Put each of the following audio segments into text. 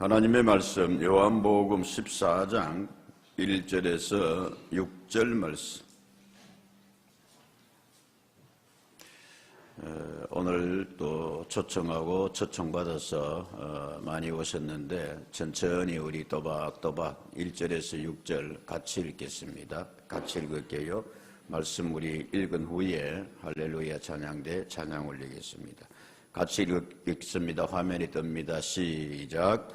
하나님의 말씀 요한복음 14장 1절에서 6절 말씀. 오늘 또 초청하고 초청받아서 많이 오셨는데 천천히 우리 또박또박 1절에서 6절 같이 읽겠습니다. 같이 읽을게요. 말씀 우리 읽은 후에 할렐루야 찬양대 찬양 올리겠습니다. 같이 읽습니다. 화면이 뜹니다. 시작.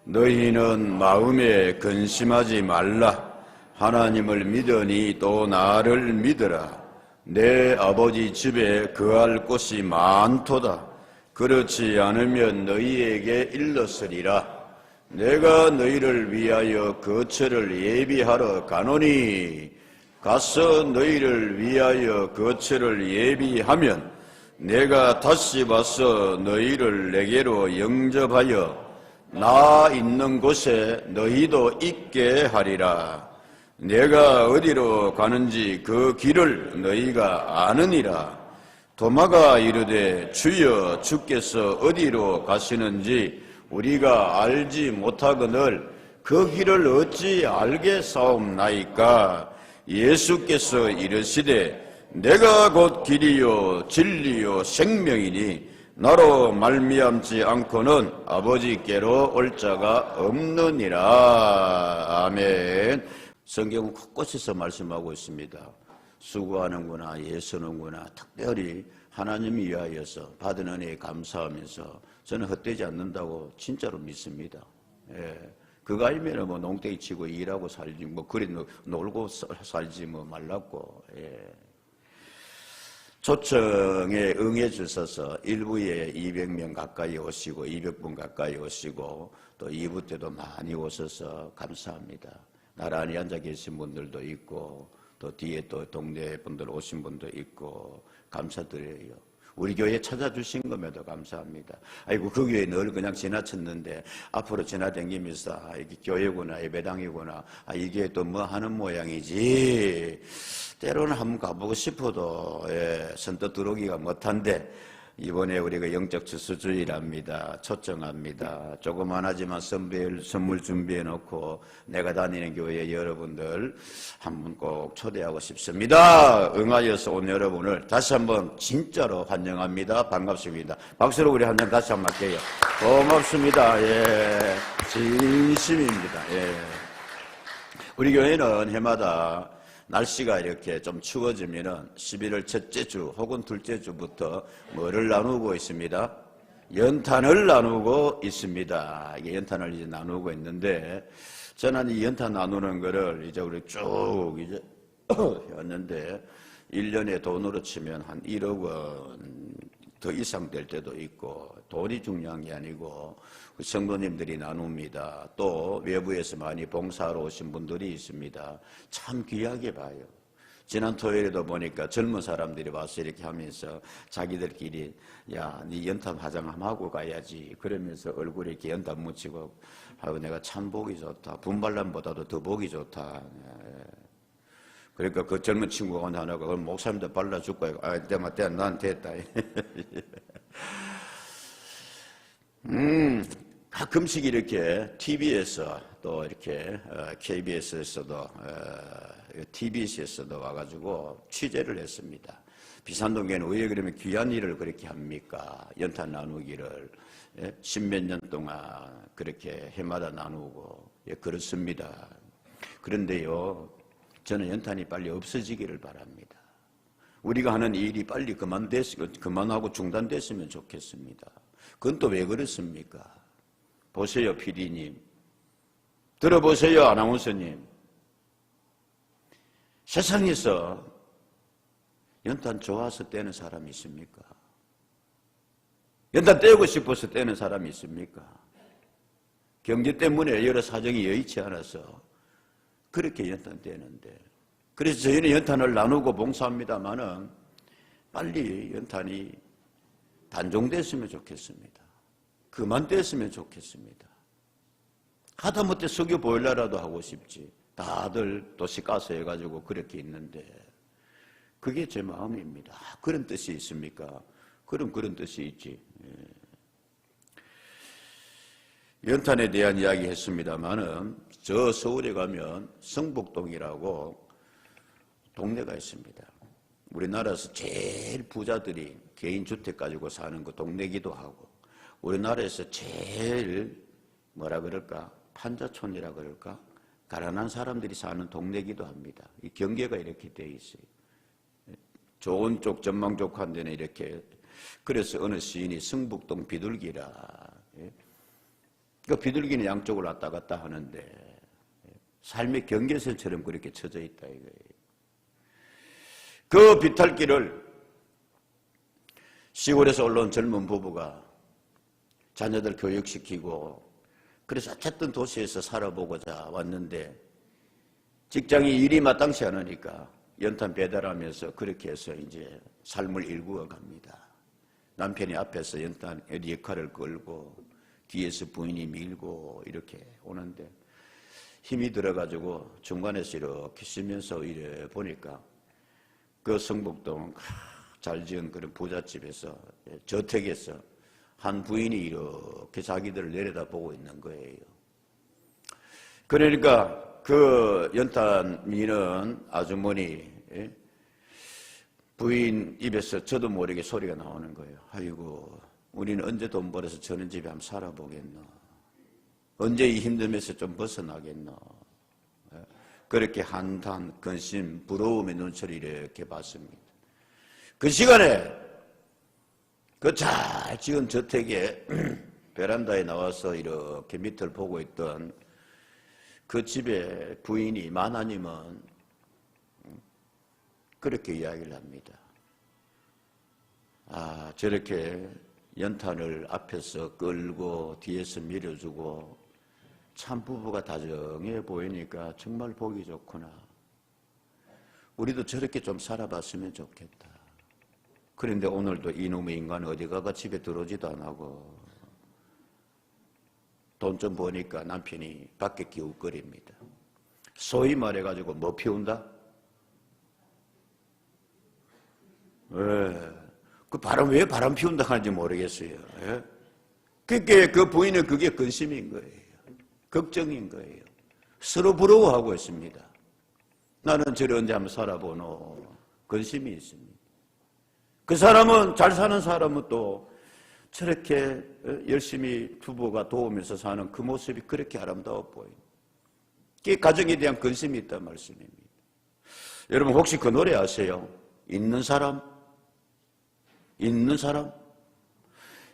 너희는 마음에 근심하지 말라. 하나님을 믿으니 또 나를 믿으라. 내 아버지 집에 거할 곳이 많도다. 그렇지 않으면 너희에게 일렀으리라. 내가 너희를 위하여 거처를 예비하러 가노니 가서 너희를 위하여 거처를 예비하면 내가 다시 와서 너희를 내게로 영접하여 나 있는 곳에 너희도 있게 하리라. 내가 어디로 가는지 그 길을 너희가 아느니라. 도마가 이르되 주여 주께서 어디로 가시는지 우리가 알지 못하거늘 그 길을 어찌 알겠사옵나이까. 예수께서 이르시되 내가 곧 길이요 진리요 생명이니 나로 말미암지 않고는 아버지께로 올 자가 없느니라. 아멘. 성경은 곳곳에서 말씀하고 있습니다. 수고하는구나, 애쓰는구나, 특별히 하나님 위하여서 받은 은혜에 감사하면서 저는 헛되지 않는다고 진짜로 믿습니다. 예. 그거 아니면 뭐 농땡이 치고 일하고 살지, 뭐 그래 놀고 살지 뭐 말랐고. 예. 초청에 응해 주셔서 1부에 200명 가까이 오시고 200분 가까이 오시고 또 2부 때도 많이 오셔서 감사합니다. 나란히 앉아 계신 분들도 있고 또 뒤에 또 동네 분들 오신 분도 있고 감사드려요. 우리 교회에 찾아주신 것에도 감사합니다. 아이고 그 교회 늘 그냥 지나쳤는데 앞으로 지나다니면서 이게 교회구나 예배당이구나 이 교회 또 뭐 하는 모양이지 때로는 한번 가보고 싶어도 선뜻 들어오기가 못한데 이번에 우리가 영적 추수주일합니다. 초청합니다. 조그만하지만 선물 준비해 놓고 내가 다니는 교회 여러분들 한번 꼭 초대하고 싶습니다. 응하여서 온 여러분을 다시 한번 진짜로 환영합니다. 반갑습니다. 박수로 우리 한 번 다시 한번 할게요. 고맙습니다. 예, 진심입니다. 예. 우리 교회는 해마다 날씨가 이렇게 좀 추워지면은 11월 첫째 주 혹은 둘째 주부터 뭐를 나누고 있습니다? 연탄을 나누고 있습니다. 이게 연탄을 이제 나누고 있는데 저는 이 연탄 나누는 거를 이제 우리 쭉 이제 했는데 1년에 돈으로 치면 한 1억 원 더 이상 될 때도 있고 돈이 중요한 게 아니고 성도님들이 나눕니다. 또 외부에서 많이 봉사하러 오신 분들이 있습니다. 참 귀하게 봐요. 지난 토요일에도 보니까 젊은 사람들이 와서 이렇게 하면서 자기들끼리 야, 네 연탄 화장 한번 하고 가야지 그러면서 얼굴에 이렇게 연탄 묻히고 하고 내가 참 보기 좋다. 분발람보다도 더 보기 좋다. 그러니까 그 젊은 친구가 하나가 그걸 목사님도 발라줄까? 때마다 난 됐다. 가끔씩 이렇게 TV에서 또 이렇게 KBS에서도 TBC에서도 와가지고 취재를 했습니다. 비산동교회는 왜 그러면 귀한 일을 그렇게 합니까? 연탄 나누기를 10몇 년 동안 그렇게 해마다 나누고 그렇습니다. 그런데요, 저는 연탄이 빨리 없어지기를 바랍니다. 우리가 하는 일이 빨리 그만하고 중단됐으면 좋겠습니다. 그건 또 왜 그렇습니까? 보세요, PD님. 들어보세요, 아나운서님. 세상에서 연탄 좋아서 떼는 사람이 있습니까? 연탄 떼고 싶어서 떼는 사람이 있습니까? 경제 때문에 여러 사정이 여의치 않아서 그렇게 연탄 떼는데, 그래서 저희는 연탄을 나누고 봉사합니다마는 빨리 연탄이 단종됐으면 좋겠습니다. 그만 뗐으면 좋겠습니다. 하다못해 석유 보일러라도 하고 싶지. 다들 도시가스 해가지고 그렇게 있는데 그게 제 마음입니다. 그런 뜻이 있습니까? 그럼 그런 뜻이 있지. 연탄에 대한 이야기 했습니다만은 저 서울에 가면 성북동이라고 동네가 있습니다. 우리나라에서 제일 부자들이 개인주택 가지고 사는 그 동네기도 하고, 우리나라에서 제일 뭐라 그럴까, 판자촌이라 그럴까, 가난한 사람들이 사는 동네기도 합니다. 이 경계가 이렇게 돼 있어요. 좋은 쪽, 전망 좋고 한 데는 이렇게. 그래서 어느 시인이 성북동 비둘기라. 그 비둘기는 양쪽으로 왔다 갔다 하는데 삶의 경계선처럼 그렇게 쳐져 있다 이거예요. 그 비탈길을 시골에서 올라온 젊은 부부가 자녀들 교육시키고, 그래서 어쨌든 도시에서 살아보고자 왔는데 직장이 일이 마땅치 않으니까 연탄 배달하면서 그렇게 해서 이제 삶을 일구어 갑니다. 남편이 앞에서 연탄 리어카를 끌고 뒤에서 부인이 밀고 이렇게 오는데 힘이 들어가지고 중간에서 이렇게 쉬면서 이래 보니까 그 성북동 잘 지은 그런 부잣집에서, 저택에서 한 부인이 이렇게 자기들을 내려다보고 있는 거예요. 그러니까 그 연탄 미는 아주머니 부인 입에서 저도 모르게 소리가 나오는 거예요. 아이고, 우리는 언제 돈 벌어서 저런 집에 한번 살아보겠노? 언제 이 힘듦에서 좀 벗어나겠노? 그렇게 한탄, 근심, 부러움의 눈초리 이렇게 봤습니다. 그 시간에 그 잘 지은 저택에 베란다에 나와서 이렇게 밑을 보고 있던 그 집의 부인이, 마나님은 그렇게 이야기를 합니다. 아, 저렇게 연탄을 앞에서 끌고 뒤에서 밀어주고 참 부부가 다정해 보이니까 정말 보기 좋구나. 우리도 저렇게 좀 살아봤으면 좋겠다. 그런데 오늘도 이놈의 인간은 어디 가가 집에 들어오지도 안 하고 돈 좀 버니까 남편이 밖에 기웃거립니다. 소위 말해가지고 뭐 피운다? 왜 바람 피운다 하는지 모르겠어요. 예? 그게 그 부인은 그게 근심인 거예요. 걱정인 거예요. 서로 부러워하고 있습니다. 나는 저를 언제 한번 살아보노? 근심이 있습니다. 그 사람은, 잘 사는 사람은 또 저렇게 열심히 부부가 도우면서 사는 그 모습이 그렇게 아름다워 보여요. 그게 가정에 대한 근심이 있다는 말씀입니다. 여러분 혹시 그 노래 아세요? 있는 사람? 있는 사람?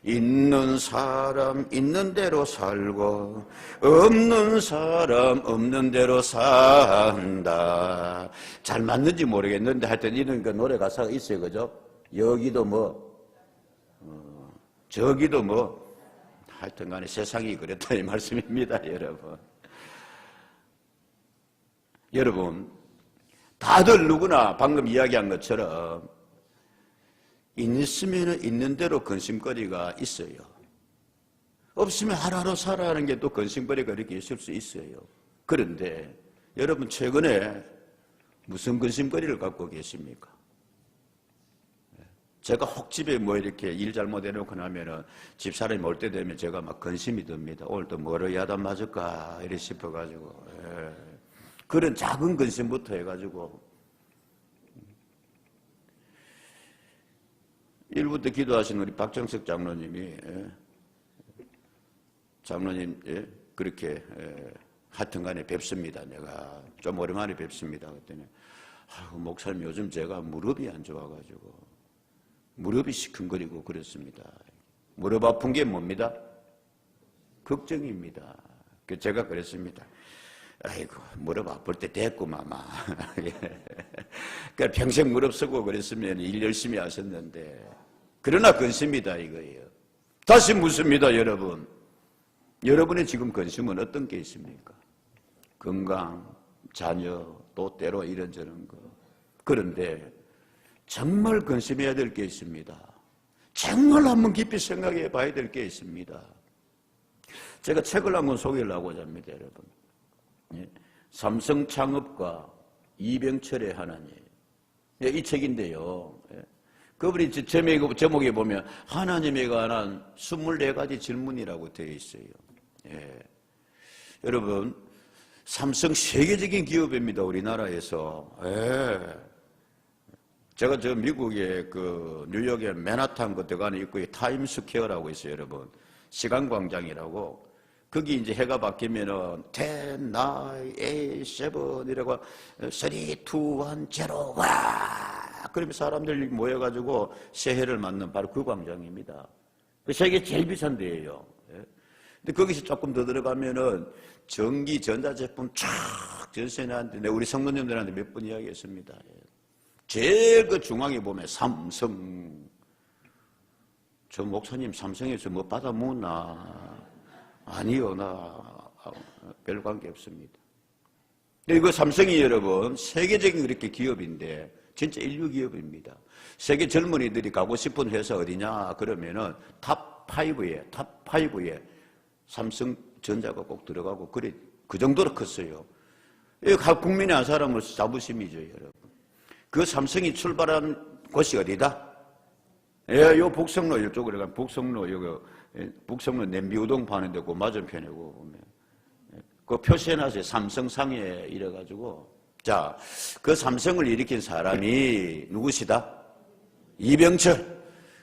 있는 사람 있는 대로 살고 없는 사람 없는 대로 산다. 잘 맞는지 모르겠는데 하여튼 이런 그 노래 가사가 있어요. 그죠? 여기도 저기도 하여튼 간에 세상이 그랬다 이 말씀입니다. 여러분 다들 누구나 방금 이야기한 것처럼 있으면 있는 대로 근심거리가 있어요. 없으면 하루하루 살아가는 게 또 근심거리가 이렇게 있을 수 있어요. 그런데 여러분 최근에 무슨 근심거리를 갖고 계십니까? 제가 혹 집에 이렇게 일 잘못해놓고 나면은 집사람이 올 때 되면 제가 막 근심이 듭니다. 오늘 또 뭐를 야단 맞을까 이래 싶어가지고. 그런 작은 근심부터 해가지고 일부 때 기도하신 우리 박정석 장로님이 장로님 그렇게 하여튼 간에 뵙습니다. 내가 좀 오랜만에 뵙습니다. 그랬더니 목사님 요즘 제가 무릎이 안 좋아가지고 무릎이 시큰거리고 그랬습니다. 무릎 아픈 게 뭡니다? 걱정입니다. 제가 그랬습니다. 아이고 무릎 아플 때 됐구만. 그러니까 평생 무릎 쓰고 그랬으면 일 열심히 하셨는데 그러나 근심이다 이거예요. 다시 묻습니다. 여러분의 지금 근심은 어떤 게 있습니까? 건강, 자녀, 또 때로 이런저런 거. 그런데 정말 근심해야 될 게 있습니다. 정말 한번 깊이 생각해 봐야 될 게 있습니다. 제가 책을 한권 소개를 하고자 합니다. 여러분, 삼성 창업가 이병철의 하나님, 이 책인데요. 그분이 제목에 보면 하나님에 관한 24가지 질문이라고 되어 있어요. 예. 여러분, 삼성 세계적인 기업입니다. 우리나라에서. 예. 제가 저 미국의 그 뉴욕의 맨하탄 그 대관에 있고 타임스퀘어라고 있어요, 여러분. 시간광장이라고. 거기 이제 해가 바뀌면은 10, 9, 8, 7 이라고 3, 2, 1, 0 와! 그러면 사람들이 모여가지고 새해를 맞는 바로 그 광장입니다. 그 세계 제일 비싼 데예요. 예. 근데 거기서 조금 더 들어가면은 전기 전자제품 쫙 전세나는데 우리 성도님들한테 몇 번 이야기했습니다. 예. 제일 그 중앙에 보면 삼성. 저 목사님 삼성에서 뭐 받아 먹나? 아니요, 나 별 관계 없습니다. 근데 이거 삼성이 여러분 세계적인 그렇게 기업인데 진짜 인류 기업입니다. 세계 젊은이들이 가고 싶은 회사 어디냐 그러면은 탑5에 삼성전자가 꼭 들어가고 그래 그 정도로 컸어요. 각 국민의 한 사람으로 자부심이죠, 여러분. 그 삼성이 출발한 곳이 어디다? 예, 요 북성로 이쪽으로 가면 북성로 여기 북성로 냄비 우동 파는 데고 맞은편이고 보면 그 표시해놨어요. 삼성상해 이래가지고 자, 그 삼성을 일으킨 사람이 누구시다? 이병철.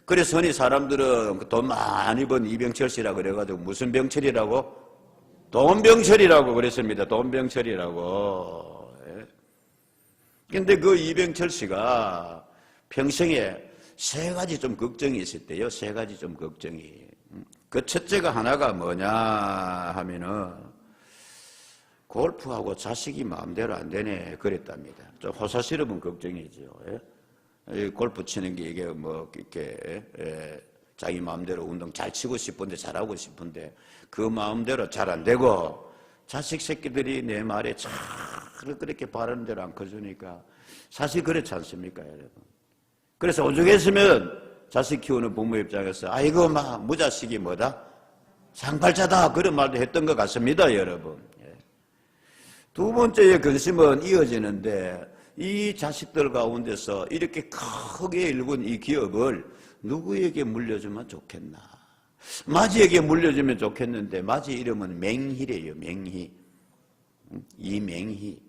그래서 흔히 사람들은 돈 많이 번 이병철 씨라고 그래가지고 무슨 병철이라고? 돈병철이라고 그랬습니다. 돈병철이라고. 근데 그 이병철 씨가 평생에 세 가지 좀 걱정이 있을 때요. 세 가지 좀 걱정이. 그 첫째가 하나가 뭐냐 하면은 골프하고 자식이 마음대로 안 되네 그랬답니다. 좀 호사스러운 걱정이죠. 예? 골프 치는 게 이게 뭐 이렇게 자기 마음대로 운동 잘 치고 싶은데 잘하고 싶은데 그 마음대로 잘 안 되고 자식 새끼들이 내 말에 잘 그렇게 바라는 대로 안 커주니까 사실 그렇지 않습니까, 여러분? 그래서 오죽했으면 자식 키우는 부모 입장에서 아이고 마 무자식이 뭐다? 상팔자다 그런 말도 했던 것 같습니다, 여러분. 두 번째의 근심은 이어지는데 이 자식들 가운데서 이렇게 크게 일군 이 기업을 누구에게 물려주면 좋겠나? 마지에게 물려주면 좋겠는데 마지 이름은 맹희래요. 맹희. 이맹희.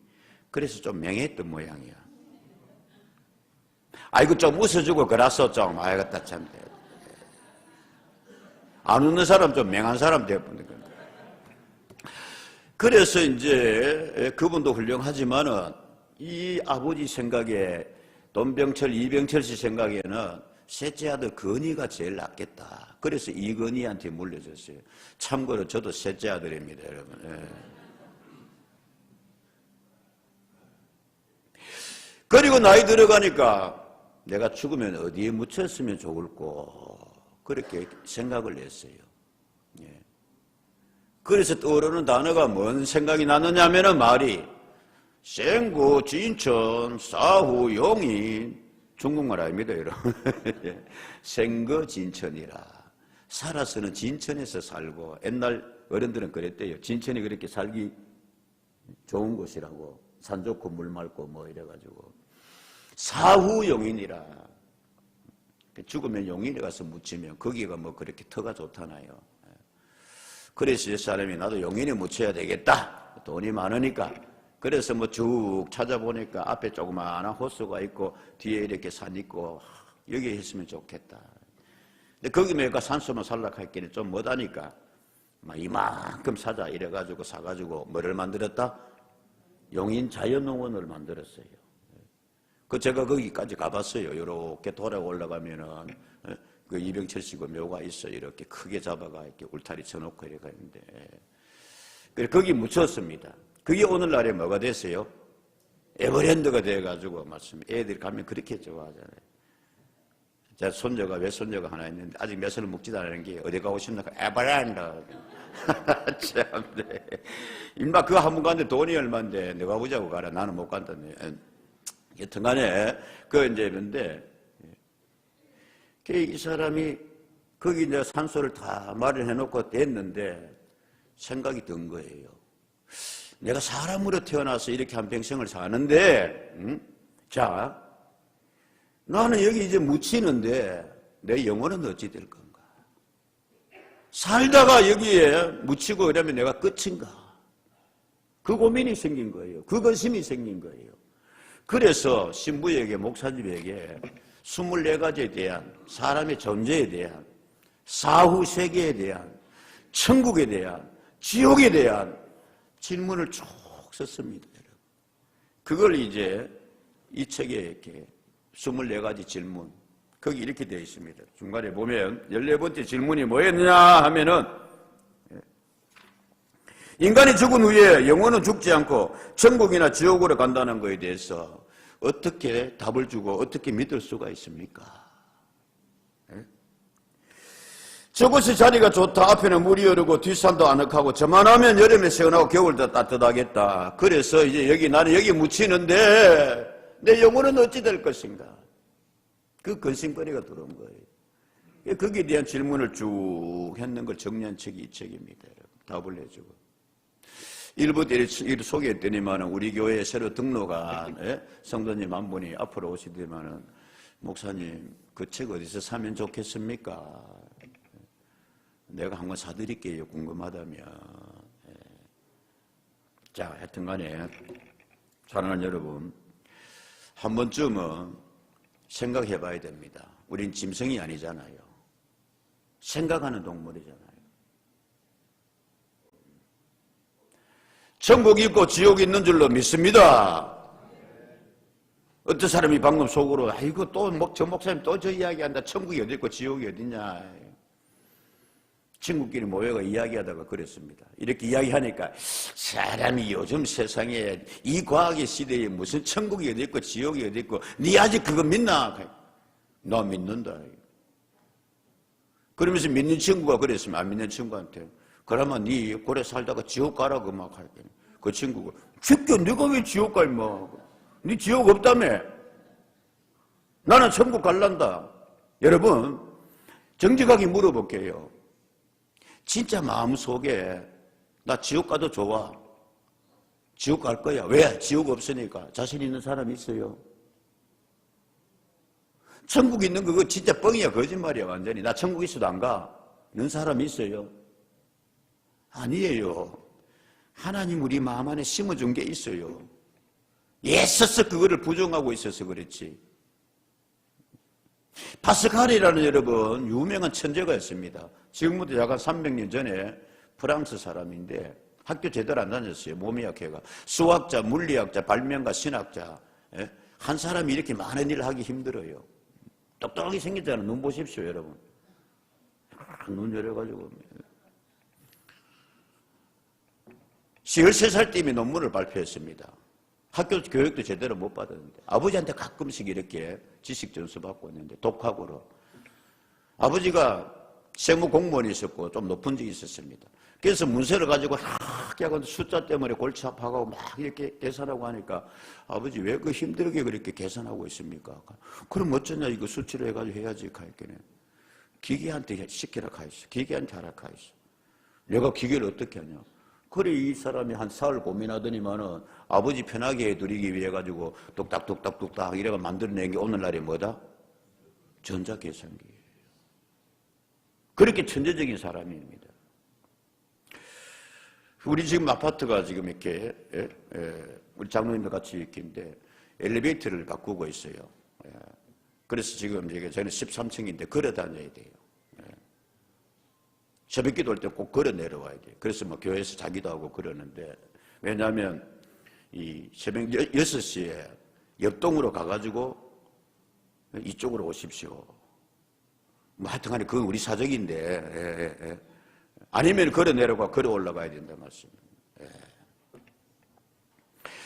그래서 좀 맹했던 모양이야. 아이고 좀 웃어주고 그랬어 좀. 아이고 참. 안 웃는 사람 좀 맹한 사람 되어버린 거야. 그래서 이제 그분도 훌륭하지만은 이 아버지 생각에 돈병철, 이병철 씨 생각에는 셋째 아들 건이가 제일 낫겠다. 그래서 이건희한테 물려줬어요. 참고로 저도 셋째 아들입니다, 여러분. 예. 그리고 나이 들어가니까 내가 죽으면 어디에 묻혔으면 좋을꼬 그렇게 생각을 했어요. 예. 그래서 떠오르는 단어가 뭔 생각이 나느냐면은 말이 생구, 진천, 사후, 용인 중국말 아닙니다, 여러분. 생거 진천이라. 살아서는 진천에서 살고 옛날 어른들은 그랬대요. 진천이 그렇게 살기 좋은 곳이라고. 산 좋고 물 맑고 뭐 이래가지고. 사후 용인이라. 죽으면 용인에 가서 묻히면 거기가 뭐 그렇게 터가 좋다나요. 그래서 이 사람이 나도 용인에 묻혀야 되겠다. 돈이 많으니까. 그래서 뭐 쭉 찾아보니까 앞에 조그마한 호수가 있고 뒤에 이렇게 산 있고 여기 있으면 좋겠다. 근데 거기 매가 산소만 살락할기는 좀 못하니까 막 이만큼 사자 이래가지고 사가지고 뭐를 만들었다? 용인 자연농원을 만들었어요. 그 제가 거기까지 가봤어요. 이렇게 돌아 올라가면은 그 이병철 씨가 묘가 있어 이렇게 크게 잡아가 이렇게 울타리 쳐놓고 이렇게 있는데 그래서 거기 묻혔습니다. 그게 오늘날에 뭐가 됐어요? 에버랜드가 돼가지고 말씀이 애들이 가면 그렇게 좋아하잖아요. 제 손녀가 외손녀가 하나 있는데 아직 몇 살을 먹지도 않은 게 어디 가고 싶나? 에버랜드. 참네. 임마 그거 한 번 갔는데 돈이 얼마인데 내가 보자고 가라. 나는 못 간다네. 여튼간에 그 이제 이런데 이 사람이 거기 이제 산소를 다 마련해놓고 됐는데 생각이 든 거예요. 내가 사람으로 태어나서 이렇게 한 평생을 사는데, 자, 나는 여기 이제 묻히는데 내 영혼은 어찌 될 건가? 살다가 여기에 묻히고 이러면 내가 끝인가? 그 고민이 생긴 거예요. 그 근심이 생긴 거예요. 그래서 신부에게, 목사님에게 24가지에 대한 사람의 존재에 대한 사후 세계에 대한 천국에 대한 지옥에 대한 질문을 쭉 썼습니다. 그걸 이제 이 책에 이렇게 24가지 질문, 거기 이렇게 되어 있습니다. 중간에 보면 14번째 질문이 뭐였냐 하면은 인간이 죽은 후에 영혼은 죽지 않고 천국이나 지옥으로 간다는 것에 대해서 어떻게 답을 주고 어떻게 믿을 수가 있습니까? 저곳이 자리가 좋다. 앞에는 물이 흐르고 뒷산도 아늑하고 저만 하면 여름에 시원하고 겨울도 따뜻하겠다. 그래서 이제 나는 여기 묻히는데 내 영혼은 어찌 될 것인가? 그 근심거리가 들어온 거예요. 거기에 대한 질문을 쭉 했는 걸 정리한 책이 이 책입니다. 답을 해주고. 일부 때를 소개했더니만은 우리 교회에 새로 등록한 성도님 한 분이 앞으로 오시더니만은 목사님 그 책 어디서 사면 좋겠습니까? 내가 한권 사드릴게요. 궁금하다면. 자, 하여튼 간에 사랑하는 여러분, 한 번쯤은 생각해 봐야 됩니다. 우린 짐승이 아니잖아요. 생각하는 동물이잖아요. 천국이 있고 지옥이 있는 줄로 믿습니다. 어떤 사람이 방금 속으로 아이고 또 저 목사님 또 저 이야기한다. 천국이 어디 있고 지옥이 어디냐. 친구끼리 모여가 이야기하다가 그랬습니다. 이렇게 이야기하니까 사람이 요즘 세상에 이 과학의 시대에 무슨 천국이 어디 있고 지옥이 어디 있고 네 아직 그거 믿나? 나 믿는다. 그러면서 믿는 친구가 그랬으면 안 믿는 친구한테 그러면 네 고래 살다가 지옥 가라고 막 할게. 그 친구가 죽겨 네가 왜 지옥 가 임마. 네 지옥 없다며. 나는 천국 갈란다. 여러분 정직하게 물어볼게요. 진짜 마음속에 나 지옥 가도 좋아. 지옥 갈 거야. 왜? 지옥 없으니까. 자신 있는 사람 있어요? 천국 있는 거 그거 진짜 뻥이야. 거짓말이야 완전히. 나 천국 있어도 안 가. 이런 사람 있어요? 아니에요. 하나님 우리 마음 안에 심어준 게 있어요. 애써서 그거를 부정하고 있어서 그렇지. 파스칼이라는 여러분 유명한 천재가 있습니다. 지금부터 약 한 300년 전에 프랑스 사람인데 학교 제대로 안 다녔어요. 몸이 약해가. 수학자, 물리학자, 발명가, 신학자. 한 사람이 이렇게 많은 일을 하기 힘들어요. 똑똑하게 생겼잖아요. 눈 보십시오 여러분. 눈 열어가지고 13살 때문에 논문을 발표했습니다. 학교 교육도 제대로 못 받았는데 아버지한테 가끔씩 이렇게 지식 전수 받고 있는데 독학으로. 아버지가 세무 공무원이 있었고 좀 높은 직이 있었습니다. 그래서 문서를 가지고 학교하고 숫자 때문에 골치 아파가고 막 이렇게 계산하고 하니까 아버지 왜 그 힘들게 그렇게 계산하고 있습니까? 그럼 어쩌냐 이거 수치를 해가지고 해야지 가있겠네. 기계한테 시키라 가있어. 기계한테 하라 가있어. 내가 기계를 어떻게 하냐. 그래 이 사람이 한 사흘 고민하더니만은 아버지 편하게 해드리기 위해 가지고 뚝딱뚝딱뚝딱 이래가 만들어낸 게 오늘날이 뭐다? 전자계산기. 그렇게 천재적인 사람입니다. 우리 지금 아파트가 지금 이렇게 우리 장로님들 같이 이렇게 있는데 엘리베이터를 바꾸고 있어요. 그래서 지금 저는 13층인데 걸어 다녀야 돼요. 새벽기도 올 때 꼭 걸어 내려와야 돼요. 그래서 뭐 교회에서 자기도 하고 그러는데 왜냐하면 이 새벽 6시에 옆동으로 가가지고 이쪽으로 오십시오. 뭐 하여튼 간에 그건 우리 사정인데 아니면 걸어 내려가 걸어 올라가야 된다 말씀입니다.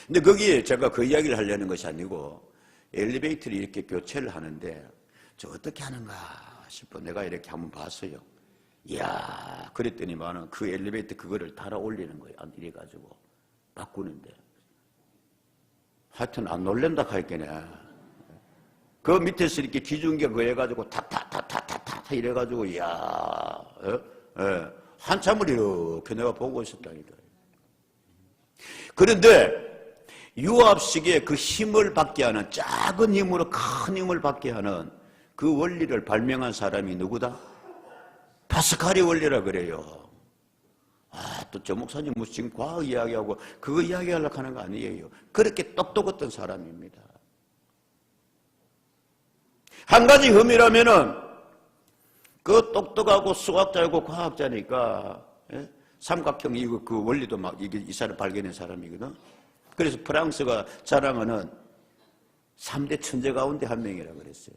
근데 거기에 제가 그 이야기를 하려는 것이 아니고 엘리베이터를 이렇게 교체를 하는데 저 어떻게 하는가 싶어 내가 이렇게 한번 봤어요. 이야 그랬더니만은 그 엘리베이터 그거를 달아 올리는 거예요. 이래가지고 바꾸는데 하여튼 안 놀랜다 할게네. 그 밑에서 이렇게 기중계 그거 해가지고 타타타타타타 이래가지고 이야 한참을 이렇게 내가 보고 있었다니까. 그런데 유압식의 그 힘을 받게 하는 작은 힘으로 큰 힘을 받게 하는 그 원리를 발명한 사람이 누구다? 파스칼의 원리라 그래요. 또 저 목사님 무슨 지금 과학 이야기하고 그거 이야기하려고 하는 거 아니에요. 그렇게 똑똑했던 사람입니다. 한 가지 흠이라면은 그 똑똑하고 수학자이고 과학자니까 삼각형 이거 그 원리도 막 이게 이 사람 발견한 사람이거든. 그래서 프랑스가 자랑하는 3대 천재 가운데 한 명이라 그랬어요.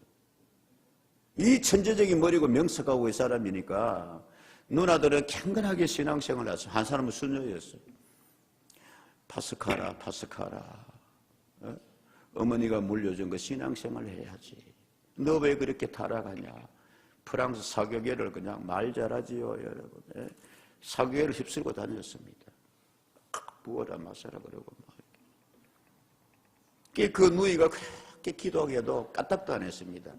이 천재적인 머리고 명석하고 이 사람이니까 누나들은 갱근하게 신앙생활을 했어요. 한 사람은 수녀였어요. 파스카라. 어머니가 물려준 거 신앙생활을 해야지. 너 왜 그렇게 타락하냐. 프랑스 사교계를 그냥 말 잘하지요, 여러분. 사교계를 휩쓸고 다녔습니다. 부어라 마셔라 그러고 막. 그 누이가 그렇게 기도하게도 까딱도 안 했습니다.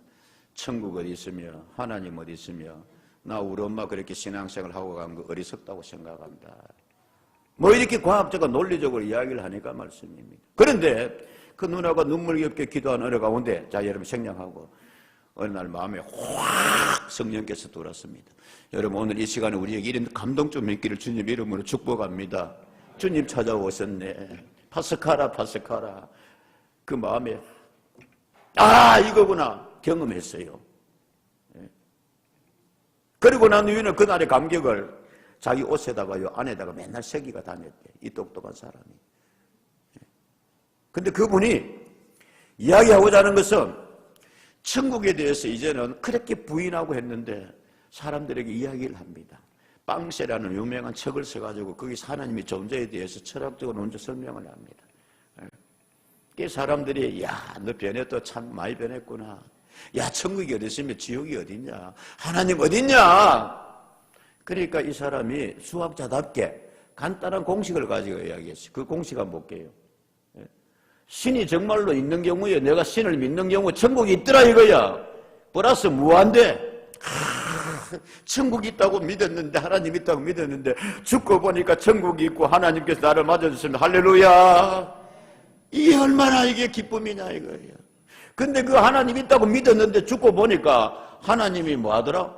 천국 어디 있으며 하나님 어디 있으며 나 우리 엄마 그렇게 신앙생활 하고 간 거 어리석다고 생각한다. 뭐 이렇게 과학적으로 논리적으로 이야기를 하니까 말씀입니다. 그런데 그 누나가 눈물겹게 기도하는 어느 가운데 자 여러분 생략하고 어느 날 마음에 확 성령께서 들어왔습니다. 여러분 오늘 이 시간에 우리에게 이런 감동 좀 있기를 주님 이름으로 축복합니다. 주님 찾아오셨네. 파스카라 그 마음에 이거구나 경험했어요. 그리고 난 이후에는 그날의 감격을 자기 옷에다가요 안에다가 맨날 새기가 다녔대. 이 똑똑한 사람이. 근데 그분이 이야기하고자 하는 것은 천국에 대해서 이제는 그렇게 부인하고 했는데 사람들에게 이야기를 합니다. 빵세라는 유명한 책을 써가지고 거기서 하나님의 존재에 대해서 철학적으로 먼저 설명을 합니다. 그 사람들이 너 변했다 참 많이 변했구나. 천국이 어디 있으면 지옥이 어딨냐. 하나님 어딨냐. 그러니까 이 사람이 수학자답게 간단한 공식을 가지고 이야기했어요. 그 공식 한번 볼게요. 신이 정말로 있는 경우에 내가 신을 믿는 경우 천국이 있더라 이거야. 플러스 무한대. 천국이 있다고 믿었는데 하나님 있다고 믿었는데 죽고 보니까 천국이 있고 하나님께서 나를 맞아주시면 할렐루야. 이게 얼마나 이게 기쁨이냐 이거예요. 근데 그 하나님 있다고 믿었는데 죽고 보니까 하나님이 뭐 하더라?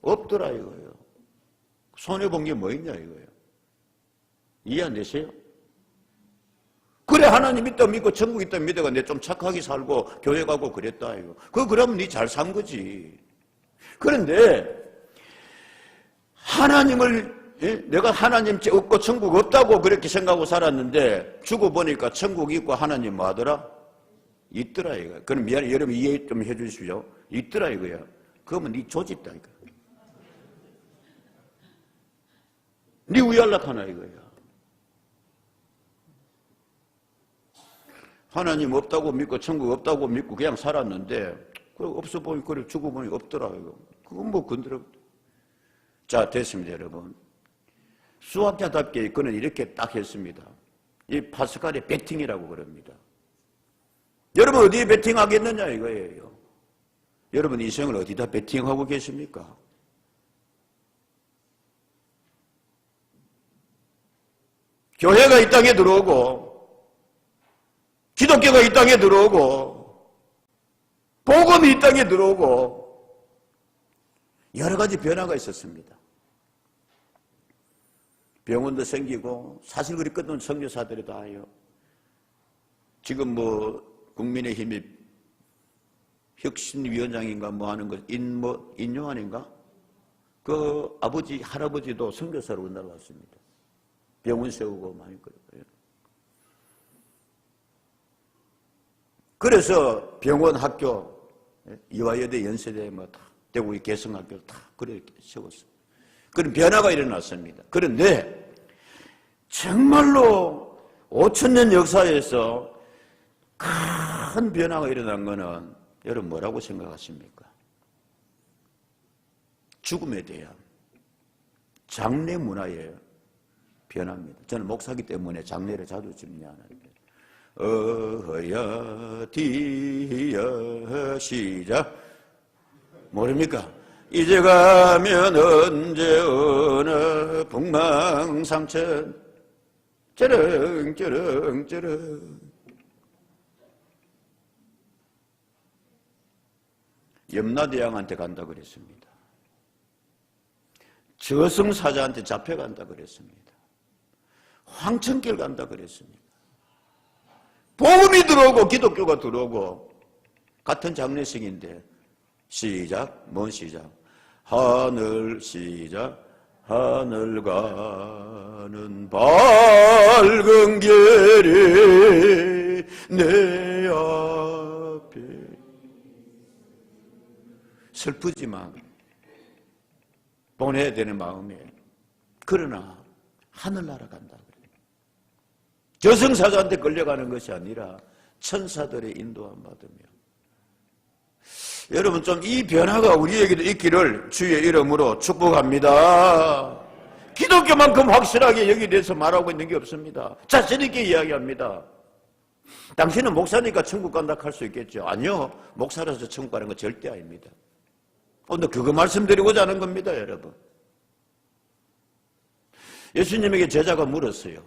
없더라 이거예요. 손해본 게 뭐 있냐 이거예요. 이해 안 되세요? 그래 하나님 있다고 믿고 천국 있다고 믿어가 내 좀 착하게 살고 교회 가고 그랬다 이거. 그러면 네 잘 산 거지. 그런데 하나님을 내가 하나님 없고 천국 없다고 그렇게 생각하고 살았는데 죽어보니까 천국이 있고 하나님 뭐 하더라? 있더라 이거야. 그럼 미안해 여러분 이해 좀 해주십시오. 있더라 이거야. 그러면 네 조집다 이거. 네 위안락하나 이거야. 하나님 없다고 믿고 천국 없다고 믿고 그냥 살았는데 없어 보니 그래 죽어보니 없더라 이거. 그건 뭐 건드려. 자 됐습니다 여러분. 수학자답게 그는 이렇게 딱 했습니다. 이 파스칼의 배팅이라고 그럽니다. 여러분 어디에 배팅하겠느냐 이거예요. 여러분 인생을 어디다 배팅하고 계십니까? 교회가 이 땅에 들어오고 기독교가 이 땅에 들어오고 복음이 이 땅에 들어오고 여러 가지 변화가 있었습니다. 병원도 생기고 사실 그리 끝없는 선교사들이 다 해요. 지금 뭐 국민의힘이 혁신위원장인가 뭐 하는 거 인요한인가? 그 아버지 할아버지도 선교사로 우리나라 왔습니다. 병원 세우고 많이 그래요. 그래서 병원 학교 이화여대 연세대 뭐 다 대구 개성학교 다 그렇게 세웠어요. 그런 변화가 일어났습니다. 그런데 정말로 5,000년 역사에서 큰 변화가 일어난 것은 여러분 뭐라고 생각하십니까? 죽음에 대한 장례 문화의 변화입니다. 저는 목사기 때문에 장례를 자주 집례하는데 어허야 디야 시작 모릅니까? 이제 가면 언제 어느 북망상천 쩌렁쩌렁쩌렁 염라대왕한테 간다 그랬습니다. 저승사자한테 잡혀간다 그랬습니다. 황천길 간다 그랬습니다. 복음이 들어오고 기독교가 들어오고 같은 장례식인데 시작, 뭔 시작? 하늘 시작, 하늘 가는 밝은 길이 내 앞에. 슬프지만 보내야 되는 마음에, 그러나 하늘나라 간다. 저승사자한테 끌려가는 것이 아니라 천사들의 인도함 받으며. 여러분, 좀 이 변화가 우리에게도 있기를 주의 이름으로 축복합니다. 기독교만큼 확실하게 여기에 대해서 말하고 있는 게 없습니다. 자신 있게 이야기합니다. 당신은 목사니까 천국 간다 할 수 있겠죠. 아니요, 목사라서 천국 가는 건 절대 아닙니다. 오늘 그거 말씀드리고자 하는 겁니다, 여러분. 예수님에게 제자가 물었어요.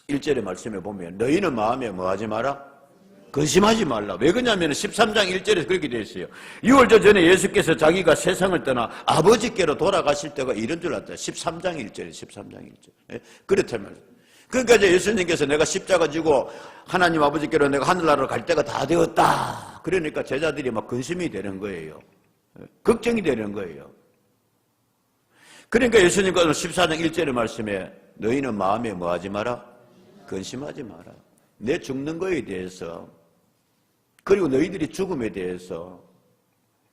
1절의 말씀에 보면 너희는 마음에 뭐하지 마라? 근심하지 말라. 왜 그러냐면 13장 1절에서 그렇게 되어 있어요. 6월절 전에 예수께서 자기가 세상을 떠나 아버지께로 돌아가실 때가 이런 줄 알았다. 13장 1절에 13장 1절. 예? 그렇다면 그러니까 이제 예수님께서 내가 십자가 지고 하나님 아버지께로 내가 하늘나라로 갈 때가 다 되었다. 그러니까 제자들이 막 근심이 되는 거예요. 걱정이 되는 거예요. 그러니까 예수님께서 14장 1절의 말씀에 너희는 마음에 뭐하지 마라? 근심하지 마라. 내 죽는 거에 대해서, 그리고 너희들이 죽음에 대해서,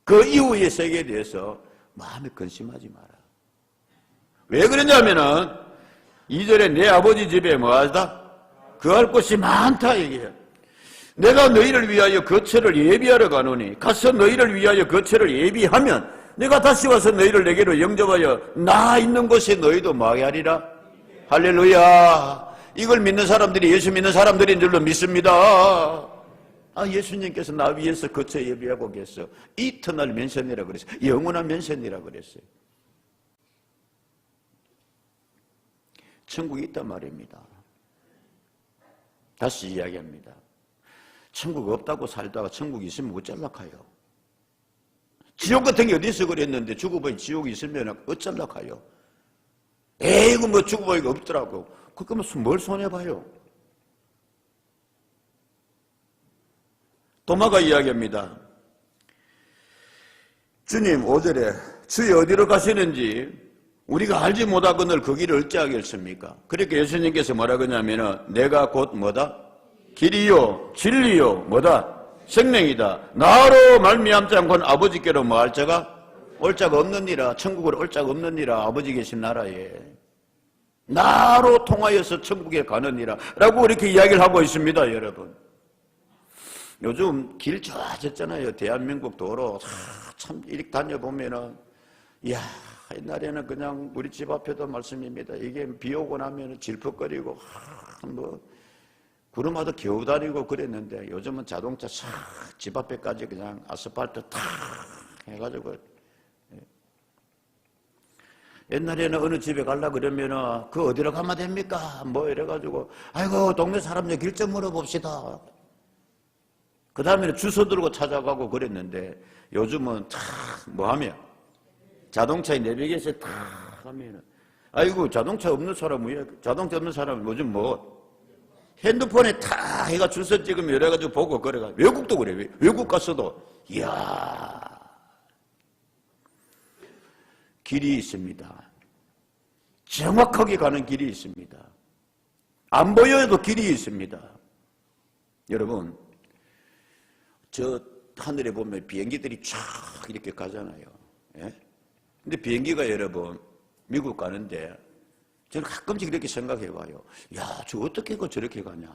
그 이후의 세계에 대해서 마음에 근심하지 마라. 왜 그러냐면은 2절에 내 아버지 집에 뭐하다? 거할 곳이 많다 얘기해요. 내가 너희를 위하여 거처를 예비하러 가노니 가서 너희를 위하여 거처를 예비하면 내가 다시 와서 너희를 내게로 영접하여 나 있는 곳에 너희도 뭐하게 하리라? 할렐루야. 이걸 믿는 사람들이 예수 믿는 사람들인 줄로 믿습니다. 예수님께서 나 위해서 거처 예비하고 계셔. 이터널 맨션이라고 그랬어요. 영원한 맨션이라고 그랬어요. 천국이 있단 말입니다. 다시 이야기합니다. 천국 없다고 살다가 천국 있으면 어쩔락하요. 지옥 같은 게 어디서 그랬는데 죽어보니 지옥이 있으면 어쩔락하요. 에이구 뭐 죽어보니까 없더라고. 그러면 뭘 손해봐요. 도마가 이야기합니다. 주님 5절에 주의 어디로 가시는지 우리가 알지 못하거늘 그 길을 어찌하겠습니까? 그러니까 예수님께서 뭐라 그러냐면은 내가 곧 뭐다? 길이요 진리요 뭐다? 생명이다. 나로 말미암지 않고는 아버지께로 뭐 할 자가 올 자가 없느니라. 천국으로 올 자가 없느니라. 아버지 계신 나라에 나로 통하여서 천국에 가느니라 라고 이렇게 이야기를 하고 있습니다. 여러분, 요즘 길 좋아졌잖아요. 대한민국 도로 참 이렇게 다녀보면은 이야, 옛날에는 그냥 우리 집 앞에도 말씀입니다. 이게 비 오고 나면 질퍽거리고 뭐 구름아도 겨우 다니고 그랬는데 요즘은 자동차 싹 집 앞에까지 그냥 아스팔트 탁 해가지고. 옛날에는 어느 집에 가려고 그러면은 그 어디로 가면 됩니까? 뭐 이래가지고 아이고 동네 사람들 길 좀 물어봅시다. 그 다음에는 주소 들고 찾아가고 그랬는데 요즘은 탁 뭐 하면 자동차에 내비게이션 탁 하면은 아이고 자동차 없는 사람은 자동차 없는 사람은 요즘 뭐 핸드폰에 탁 해가 주소 찍으면 이래가지고 보고 그래가. 외국도 그래. 외국 갔어도 이야 길이 있습니다. 정확하게 가는 길이 있습니다. 안 보여도 길이 있습니다. 여러분, 저 하늘에 보면 비행기들이 쫙 이렇게 가잖아요. 예? 근데 비행기가 여러분 미국 가는데 저는 가끔씩 이렇게 생각해 봐요. 야, 저 어떻게 저렇게 가냐?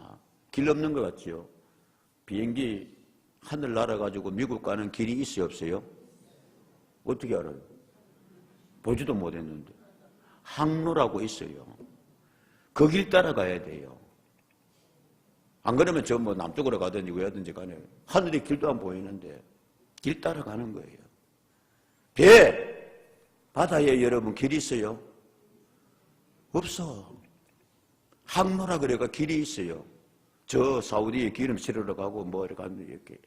길 없는 것 같죠? 비행기 하늘 날아가지고 미국 가는 길이 있어요, 없어요? 어떻게 알아요? 보지도 못했는데. 항로라고 있어요. 그 길 따라가야 돼요. 안 그러면 저 뭐 남쪽으로 가든지 왜 하든지 간에 하늘에 길도 안 보이는데 길 따라가는 거예요. 배, 바다에 여러분 길이 있어요? 없어. 항로라 그래가 길이 있어요. 저 사우디에 기름 실으러 가고 뭐 이렇게 가면 이렇게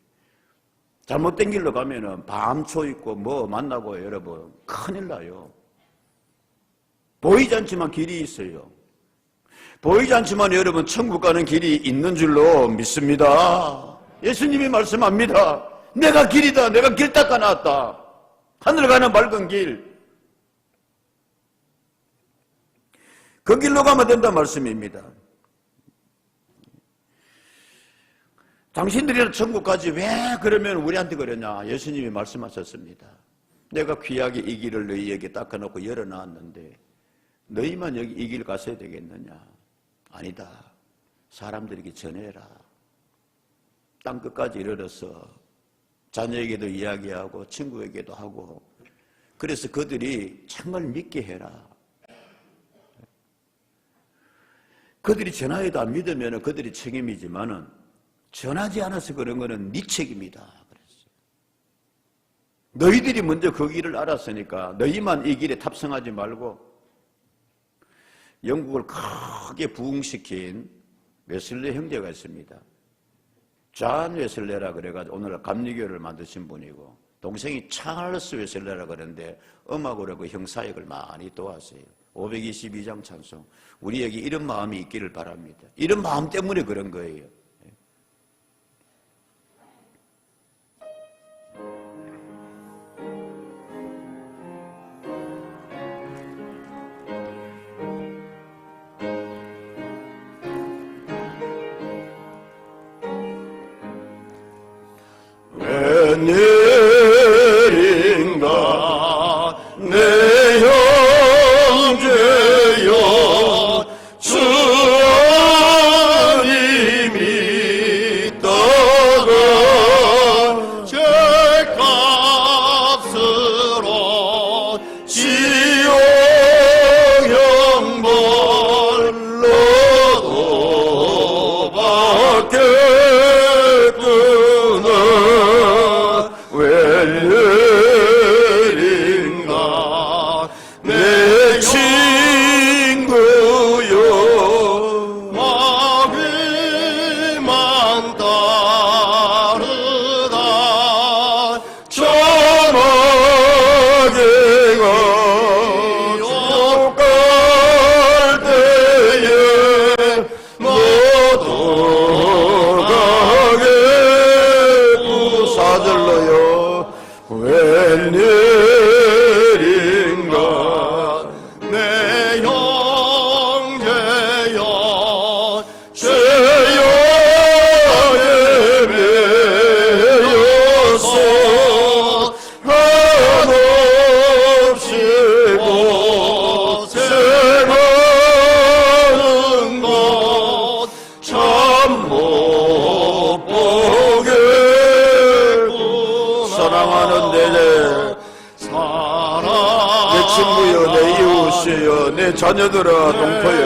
잘못된 길로 가면은 밤초 있고 뭐 만나고 여러분 큰일 나요. 보이지 않지만 길이 있어요. 보이지 않지만 여러분 천국 가는 길이 있는 줄로 믿습니다. 예수님이 말씀합니다. 내가 길이다. 내가 길 닦아 놨다. 하늘 가는 맑은 길. 그 길로 가면 된다 말씀입니다. 당신들이 천국까지 왜 그러면 우리한테 그러냐? 예수님이 말씀하셨습니다. 내가 귀하게 이 길을 너희에게 닦아놓고 열어놨는데 너희만 여기 이 길 가서야 되겠느냐? 아니다. 사람들에게 전해라. 땅끝까지 이르러서 자녀에게도 이야기하고 친구에게도 하고 그래서 그들이 정말 믿게 해라. 그들이 전화해도 안 믿으면 그들이 책임이지만은 전하지 않아서 그런 거는 네 책임이다. 그랬어요. 너희들이 먼저 그 길을 알았으니까 너희만 이 길에 탑승하지 말고 영국을 크게 부흥시킨 웨슬레 형제가 있습니다. 존 웨슬레라 그래가지고 오늘 감리교를 만드신 분이고 동생이 찰스 웨슬레라 그러는데 음악으로 그 형사역을 많이 도왔어요. 522장 찬송. 우리에게 이런 마음이 있기를 바랍니다. 이런 마음 때문에 그런 거예요. 웬일인가 내 형제여 주 안이 믿다가 죄값으로 지옥 형벌로도 받겠구나. 웬일인가 내 친구여 마귀만 따르다 저마귀가 욕갈 때에 못 돌아가겠고. 4절로요. 웬일인가 내 형제여 죄여 예배여서 한없이 고생하는 것 참 못 보겠고. 사랑하는 내 친구여 내 이웃이여 내 자녀들아 동포여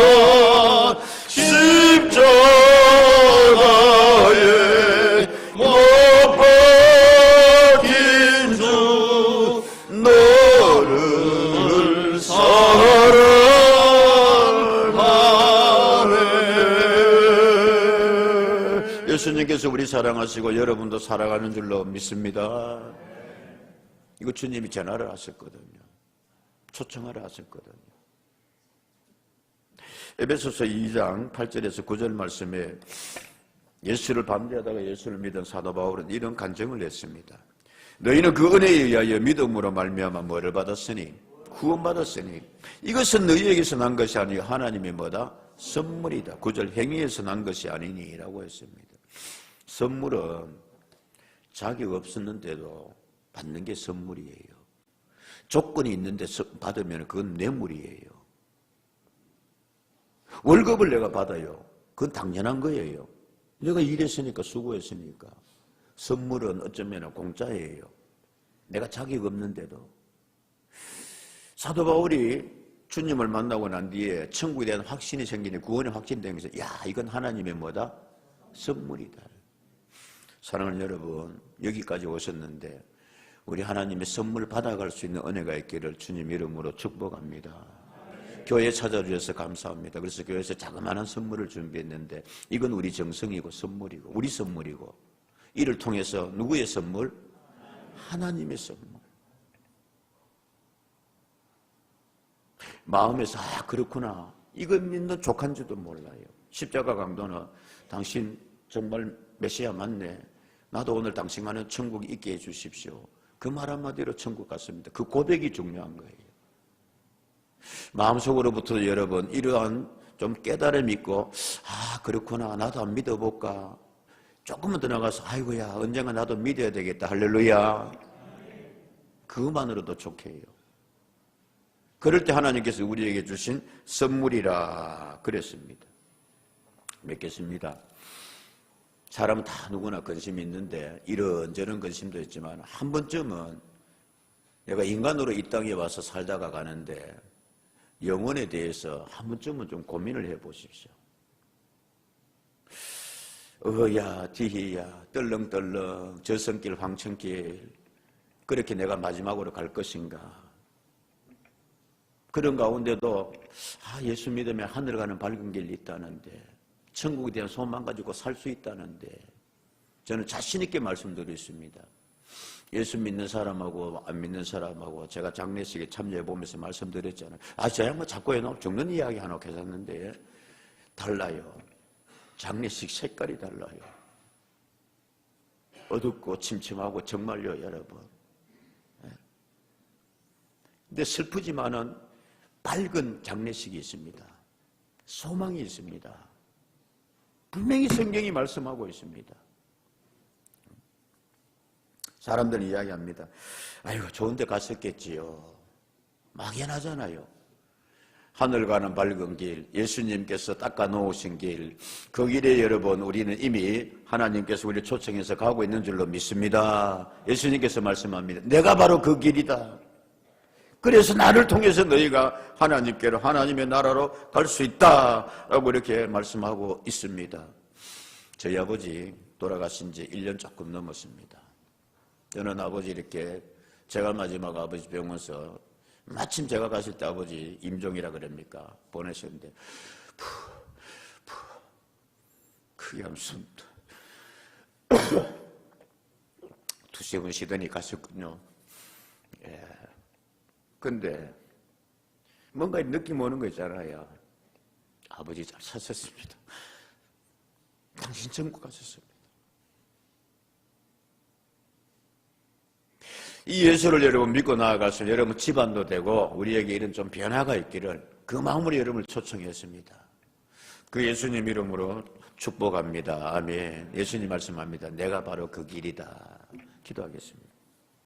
주께로 십자가에 못 박힌 주 너를 사랑하네. 예수님께서 우리 사랑하시고 여러분도 사랑하는 줄로 믿습니다. 이거 주님이 전하러 하셨거든요. 초청하러 하셨거든요. 에베소서 2장 8절에서 9절 말씀에 예수를 반대하다가 예수를 믿은 사도 바울은 이런 간증을 했습니다. 너희는 그 은혜에 의하여 믿음으로 말미암아 뭐를 받았으니 구원받았으니 이것은 너희에게서 난 것이 아니요 하나님의 뭐다? 선물이다. 9절 행위에서 난 것이 아니니 라고 했습니다. 선물은 자격 없었는데도 받는 게 선물이에요. 조건이 있는데 받으면 그건 뇌물이에요. 월급을 내가 받아요. 그건 당연한 거예요. 내가 일했으니까 수고했으니까. 선물은 어쩌면 공짜예요. 내가 자격 없는데도. 사도 바울이 주님을 만나고 난 뒤에 천국에 대한 확신이 생기니 구원이 확신되면서 야 이건 하나님의 뭐다? 선물이다. 사랑하는 여러분 여기까지 오셨는데 우리 하나님의 선물 받아갈 수 있는 은혜가 있기를 주님 이름으로 축복합니다. 교회 찾아주셔서 감사합니다. 그래서 교회에서 자그마한 선물을 준비했는데 이건 우리 정성이고 선물이고 우리 선물이고 이를 통해서 누구의 선물? 하나님의 선물. 마음에서 그렇구나. 이거 믿는 족한지도 몰라요. 십자가 강도는 당신 정말 메시아 맞네. 나도 오늘 당신만은 천국 있게 해주십시오. 그 말 한마디로 천국 갔습니다. 그 고백이 중요한 거예요. 마음속으로부터 여러분 이러한 좀 깨달음 있고 그렇구나. 나도 한번 믿어볼까. 조금만 더 나가서 아이고야 언젠가 나도 믿어야 되겠다. 할렐루야. 그것만으로도 좋게요. 그럴 때 하나님께서 우리에게 주신 선물이라 그랬습니다. 맺겠습니다. 사람은 다 누구나 근심이 있는데 이런저런 근심도 있지만 한 번쯤은 내가 인간으로 이 땅에 와서 살다가 가는데 영혼에 대해서 한 번쯤은 좀 고민을 해보십시오. 어야 디히야 떨렁떨렁 저승길 황천길 그렇게 내가 마지막으로 갈 것인가. 그런 가운데도 예수 믿으면 하늘 가는 밝은 길이 있다는데 천국에 대한 소망 가지고 살 수 있다는데 저는 자신 있게 말씀드리겠습니다. 예수 믿는 사람하고 안 믿는 사람하고 제가 장례식에 참여해 보면서 말씀드렸잖아요. 저 양반 자꾸 해놓고 죽는 이야기 하나 계셨는데 달라요. 장례식 색깔이 달라요. 어둡고 침침하고 정말요 여러분. 근데 슬프지만은 밝은 장례식이 있습니다. 소망이 있습니다. 분명히 성경이 말씀하고 있습니다. 사람들은 이야기합니다. 아이고 좋은 데 갔었겠지요. 막연하잖아요. 하늘 가는 밝은 길, 예수님께서 닦아 놓으신 길, 그 길에 여러분 우리는 이미 하나님께서 우리를 초청해서 가고 있는 줄로 믿습니다. 예수님께서 말씀합니다. 내가 바로 그 길이다. 그래서 나를 통해서 너희가 하나님께로 하나님의 나라로 갈 수 있다라고 이렇게 말씀하고 있습니다. 저희 아버지 돌아가신 지 1년 조금 넘었습니다. 저는 아버지 이렇게 제가 마지막 아버지 병원에서 마침 제가 갔을 때 아버지 임종이라 그럽니까 보내셨는데 크게 한번 숨 두세 번 쉬더니 갔었군요. 근데 뭔가 느낌 오는 거 있잖아요. 아버지 잘 사셨습니다. 당신 천국 가셨습니다. 이 예수를 여러분 믿고 나아갈수록 여러분 집안도 되고 우리에게 이런 좀 변화가 있기를 그 마음으로 여러분을 초청했습니다. 그 예수님 이름으로 축복합니다. 아멘. 예수님 말씀합니다. 내가 바로 그 길이다. 기도하겠습니다.